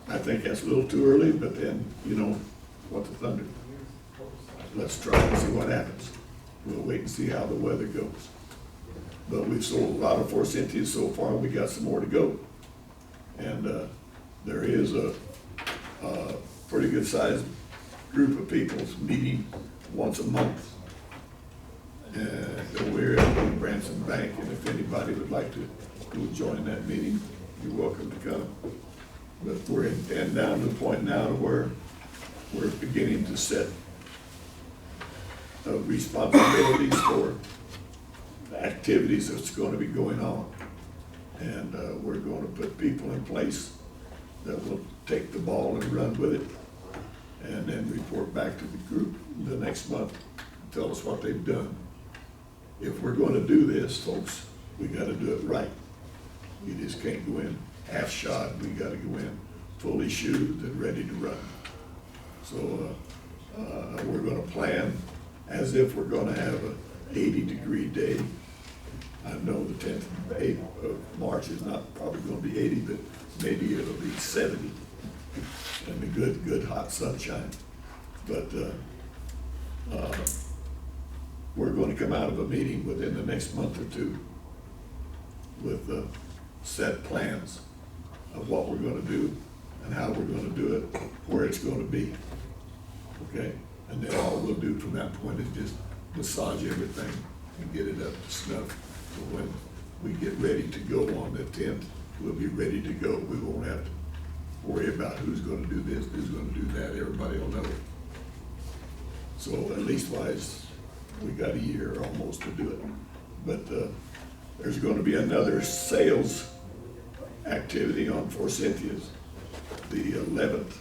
I think that's a little too early, but then, you know, what the thunder. Let's try and see what happens. We'll wait and see how the weather goes. But we've sold a lot of Forsyths so far, we got some more to go. And there is a pretty good sized group of people meeting once a month. And we're at Branson Bank, and if anybody would like to go join that meeting, you're welcome to come. But we're down to the point now to where we're beginning to set responsibilities for the activities that's going to be going on. And we're going to put people in place that will take the ball and run with it, and then report back to the group the next month and tell us what they've done. If we're going to do this, folks, we got to do it right. You just can't go in half shod. We got to go in fully shoed and ready to run. So we're going to plan as if we're going to have an 80-degree day. I know the 10th of March is not probably going to be 80, but maybe it'll be 70, and the good hot sunshine. But we're going to come out of a meeting within the next month or two with set plans of what we're going to do and how we're going to do it, where it's going to be. Okay? And then all we'll do from that point is just massage everything and get it up to snuff. So when we get ready to go on the 10th, we'll be ready to go. We won't have to worry about who's going to do this, who's going to do that. Everybody will know. So at least wise, we got a year almost to do it. But there's going to be another sales activity on Forsythians, the 11th.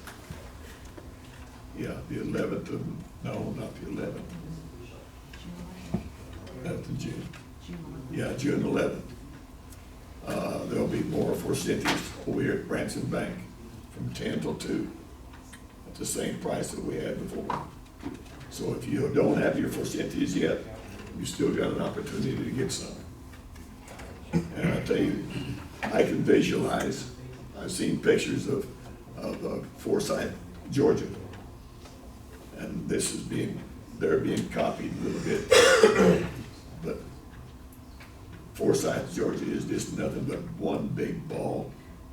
Yeah, the 11th of, no, not the 11th. That's in June. Yeah, June 11th. There'll be more Forsythians over here at Branson Bank from 10 till 2 at the same price that we had before. So if you don't have your Forsythians yet, you still got an opportunity to get some. And I tell you, I can visualize, I've seen pictures of Forsyth, Georgia. And this is they're being copied a little bit. But Forsyth, Georgia is just nothing but one big ball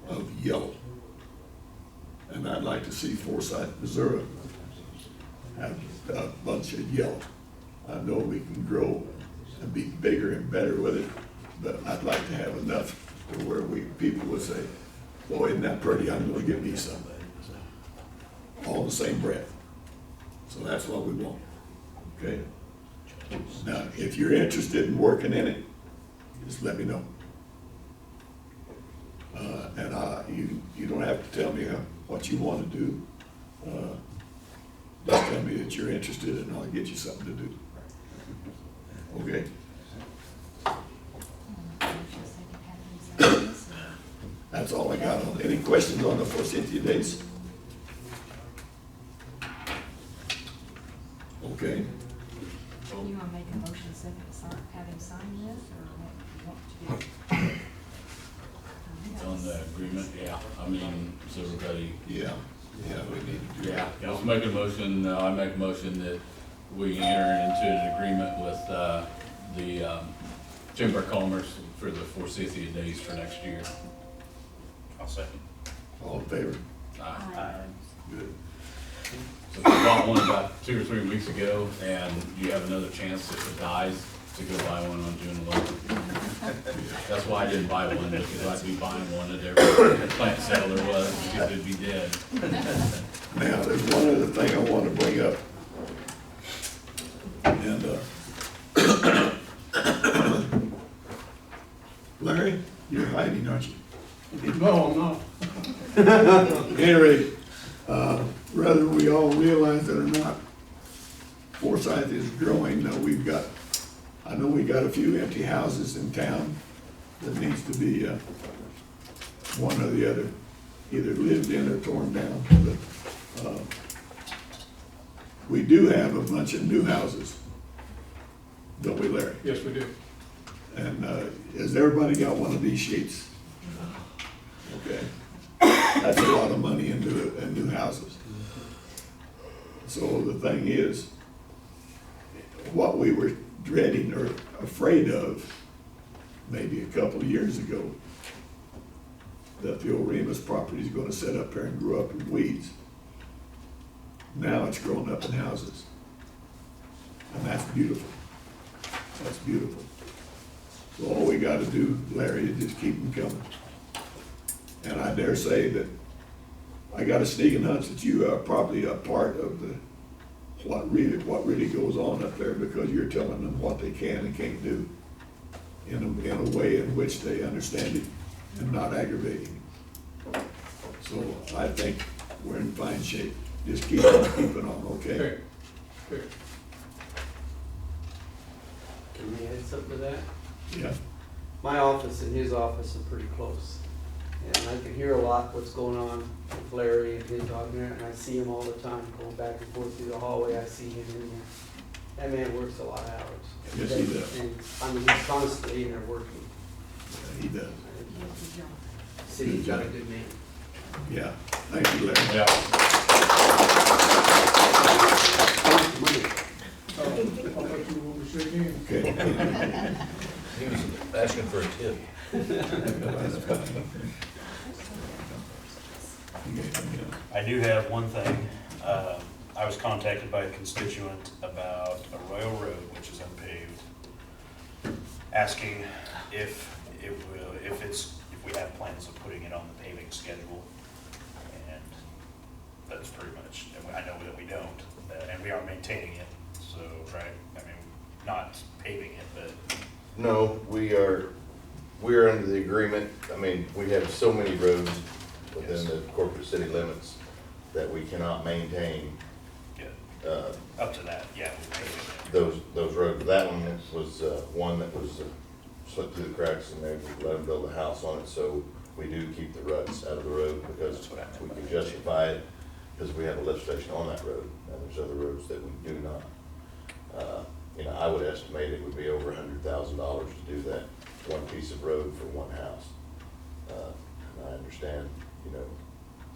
of yellow. And I'd like to see Forsyth, Missouri have a bunch of yellow. I know we can grow and be bigger and better with it, but I'd like to have enough to where people would say, boy, isn't that pretty, I'm gonna get me some. All in the same breath. So that's what we want, okay? Now, if you're interested in working in it, just let me know. And you don't have to tell me what you want to do. Just tell me that you're interested and I'll get you something to do. Okay? That's all I got on. Any questions on the Forsyth dates? Okay. You want to make a motion, have him sign this, or what you want to do? On the agreement, yeah, I mean, so everybody. Yeah, we need to do that. Yeah, let's make a motion, I make a motion that we enter into an agreement with, the, Chamber of Commerce for the Forsyth days for next year. I'll second. All in favor? Aye. Good. So I bought one about 2 or 3 weeks ago, and you have another chance if it dies to go buy one on June 11th. That's why I didn't buy one, because I'd be buying one at every plant sale there was, because it'd be dead. Now, there's one other thing I want to bring up. And, Larry, you're hiding, aren't you? No, I'm not. At any rate, whether we all realize it or not, Forsyth is growing. Now, I know we got a few empty houses in town that needs to be, one or the other, either lived in or torn down. But, we do have a bunch of new houses, don't we, Larry? Yes, we do. And, has everybody got one of these sheets? Okay. That's a lot of money into new houses. So the thing is, what we were dreading or afraid of maybe a couple of years ago, that the old Remus property is gonna set up there and grow up in weeds. Now it's growing up in houses. And that's beautiful. That's beautiful. So all we gotta do, Larry, is just keep them coming. And I dare say that I got a sneaking hunch that you are probably a part of what really goes on up there, because you're telling them what they can and can't do in a way in which they understand it and not aggravating. So I think we're in fine shape. Just keep keeping on, okay? Okay. Okay. Can we add something to that? Yeah. My office and his office are pretty close. And I can hear a lot what's going on with Larry and his dog there, and I see him all the time going back and forth through the hallway. I see him in there. That man works a lot of hours. Yes, he does. And I mean, he's constantly in there working. Yeah, he does. City's got a good man. Yeah. Thank you, Larry. Yeah. How about you want to shake hands? Okay. He was asking for a tip. I do have one thing. I was contacted by a constituent about Arroyo Road, which is unpaved, asking if we have plans of putting it on the paving schedule. And that's pretty much, I know that we don't, and we are maintaining it, so, right? I mean, not paving it, but. No, we are under the agreement. I mean, we have so many roads within the corporate city limits that we cannot maintain. Up to that, yeah. We're paving it. Those roads. That one was one that was slipped through the cracks, and they let them build a house on it. So we do keep the ruts out of the road because we can justify it, because we have a lift station on that road, and there's other roads that we do not. I would estimate it would be over $100,000 to do that one piece of road for one house. And I understand,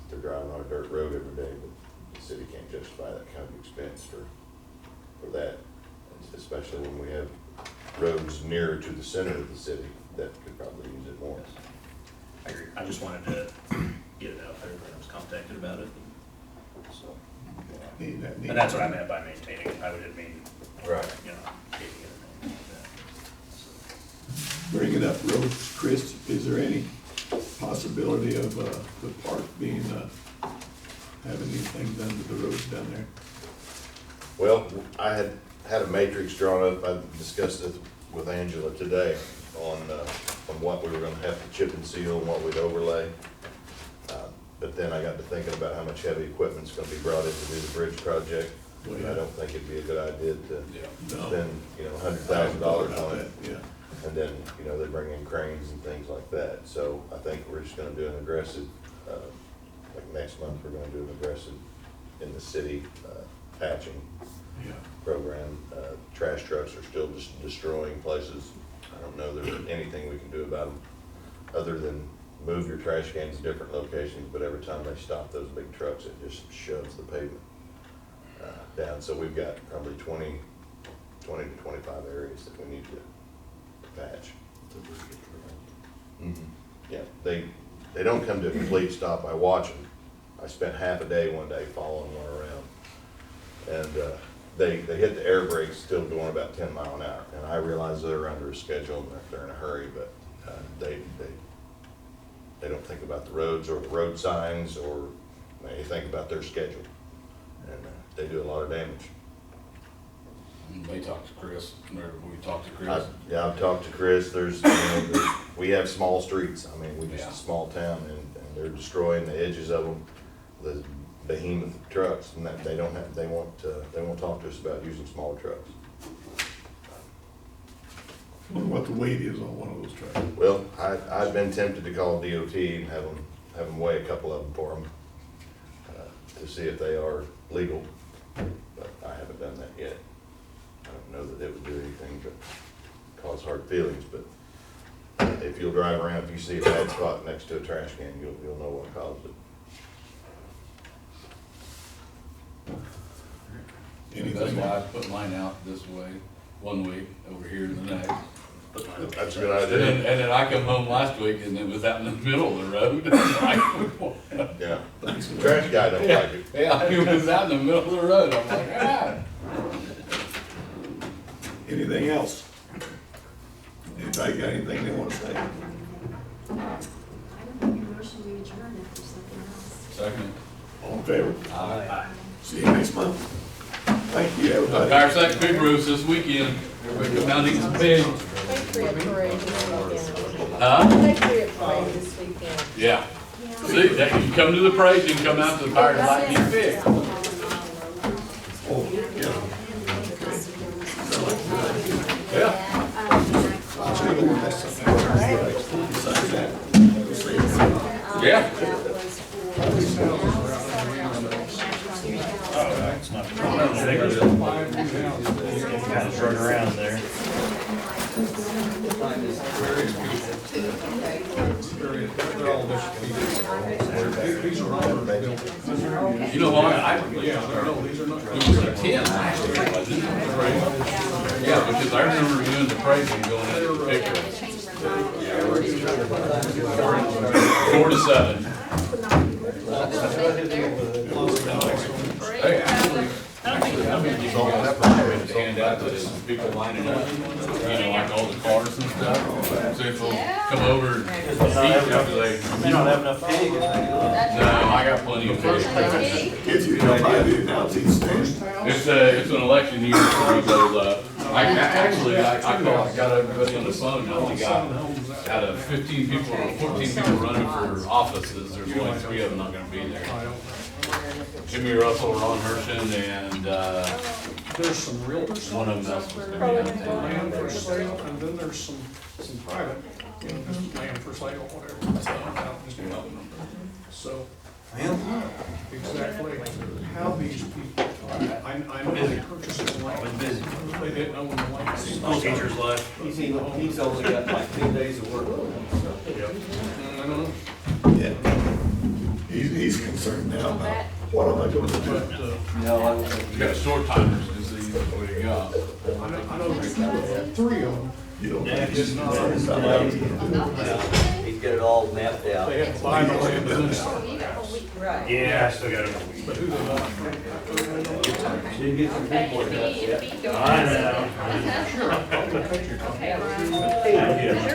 they're driving on a dirt road every day, but the city can't justify that kind of expense for that, especially when we have roads nearer to the center of the city that could probably use it more. I agree. I just wanted to get it out there, but I was contacted about it. So, and that's what I meant by maintaining it. I didn't mean, right, paving it or anything like that. So. Bring it up, Rose. Chris, is there any possibility of the park being, having anything done to the roads down there? Well, I had a matrix drawn up. I discussed it with Angela today on what we were gonna have to chip and seal and what we'd overlay. But then I got to thinking about how much heavy equipment's gonna be brought in to do the bridge project. Well, yeah. I don't think it'd be a good idea to No. spend, $100,000 on it. Yeah. And then, they bring in cranes and things like that. So I think we're just gonna do an aggressive, like next month, we're gonna do an aggressive in the city, patching program. Trash trucks are still just destroying places. I don't know there's anything we can do about them, other than move your trash cans to different locations, but every time they stop those big trucks, it just shoves the pavement down. So we've got probably 20 to 25 areas that we need to patch. Yeah, they don't come to a complete stop. I watch them. I spent half a day one day following one around. And they hit the air brakes still going about 10 mile an hour. And I realize they're under a schedule and they're in a hurry, but they don't think about the roads or the road signs, or they think about their schedule. And they do a lot of damage. They talked to Chris, or we talked to Chris. Yeah, I've talked to Chris. We have small streets. I mean, we're just a small town, and they're destroying the edges of them, the behemoth trucks, and that they won't talk to us about using small trucks. I wonder what the weight is on one of those trucks. Well, I've been tempted to call DOT and have them weigh a couple of them for them, to see if they are legal, but I haven't done that yet. I don't know that it would do anything but cause hard feelings, but if you'll drive around, if you see a bad spot next to a trash can, you'll know what caused it. That's why I put mine out this way, one week, over here the next. That's a good idea. And then I come home last week and it was out in the middle of the road. Yeah, the trash guy don't like it. Yeah, it was out in the middle of the road. I'm like, ah. Anything else? Anybody got anything they want to say? I don't think your motion to adjourn if there's something else. Second. All in favor? Aye. See you next month. Thank you, everybody. Fire Sack Pig Roast this weekend. Everybody come out and eat some pig. Patriot Parade this weekend. Huh? Patriot Parade this weekend. Yeah. See, that, you come to the parade, you can come out to the fire and eat pig. Oh, yeah. Yeah. Yeah. It's not, kind of run around there. You know what? It was a 10 actually, wasn't it? Yeah, because I remember doing the parade and going into the picture. 4 to 7. Hey, actually, I mean, you can hand out to people lining up, like all the cars and stuff. So if they'll come over and eat after they. You don't have enough pig. No, I got plenty of fish. Kids, you know, I did now, It's an election year, so we go, I got everybody on the phone, and I only got, out of 15 people or 14 people running for offices, there's only 3 of them not gonna be there. Jimmy Russell, Ron Hershen, and, There's some realtors. one of them else was gonna be out of town. Land for sale, and then there's some private, just land for sale, whatever. So, exactly how these people, I know they purchased the land. They didn't know when the land. School teachers left. He's only got like 10 days of work. Yeah. He's concerned now about what am I going to do? No, You got short timers disease, what do you got? I know there's 3 of them. You don't. Yeah, Just not. he's got it all mapped out. They had to buy the land and then start. Right. Yeah, I still got it. But who they bought? Didn't get some report yet. I know. Sure, I'll take your. Okay, Brian. Yeah.